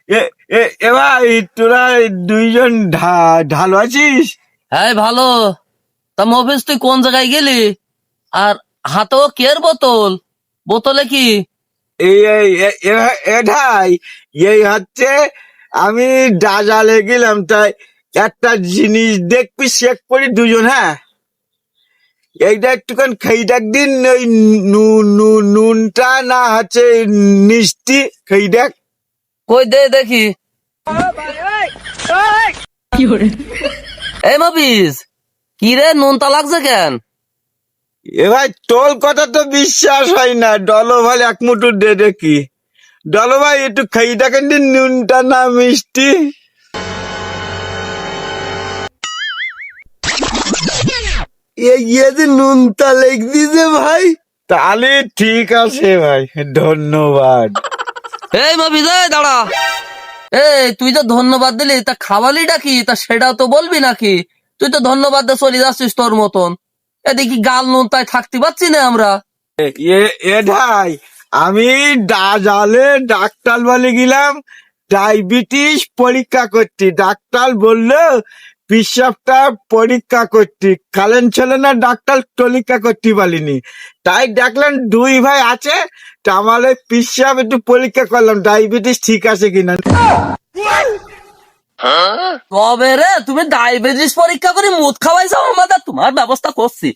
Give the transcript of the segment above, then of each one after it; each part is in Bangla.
এ এ এ ভাই, তোরা দুইজন ঢালো আছিস? হ্যাঁ ভালো। তা মফিজ তুই কোন জায়গায় গেলি? আর হাতেও কের বোতল? বোতলে কি? এই এই এ- এ- এটাই এই হচ্ছে, আমি ডাজালে গেলাম, তাই একটা জিনিস দেখবি চেক করি দুজন, হ্যাঁ। এইটা একটুখানি খেয়ে দেখ দিন, ওই নুনটা না হচ্ছে মিষ্টি, খেয়ে দেখ। কই দে দেখি। এই মফিজ, কি রে নুনতা লাগছে কেন? এ ভাই, তোর কথা তো বিশ্বাস হয় না, ডলো ভাই এক মুঠো দে দেখি। ডলো ভাই, একটু খেয়ে দেখেন দিন, নুনটা না মিষ্টি। ইয়ে যে নুনটা লেগ দিছে ভাই। তাহলে ঠিক আছে ভাই, ধন্যবাদ। এই মফিজ, এই দাঁড়া। এই তুই তো ধন্যবাদ দিলি, তা খাওয়ালিটা কি? তা সেটা তো বলবি নাকি? তুই তো ধন্যবাদ দিয়ে চলে যাচ্ছিস তোর মতন। এদিকে গাল নুন তাই থাকতে পারছি না আমরা। ভাই, আমি ডাজালে ডাক্তার বলে গেলাম ডায়াবেটিস পরীক্ষা করতে। ডাক্তার বললো পেশাবটা পরীক্ষা করতে, কারেন্ট ছিল না, ডাক্তার পরীক্ষা করতে পারিনি। তাই দেখলাম দুই ভাই আছে, তা আমার ওই পেশাব একটু পরীক্ষা করলাম, ডায়াবেটিস ঠিক আছে কিনা। তবে রে, তুমি ডায়াবেটিস পরীক্ষা করে মুদ খাওয়াইছো আমাদের, তোমার ব্যবস্থা করছি।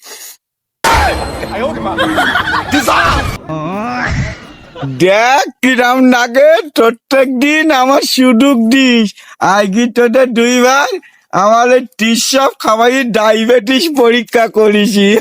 দেখ কিরাম লাগে, প্রত্যেক দিন আমার সুযোগ দিস। আজকে তোদের দুই ভাই আমার এই টিসব খাওয়াই ডায়াবেটিস পরীক্ষা করেছি।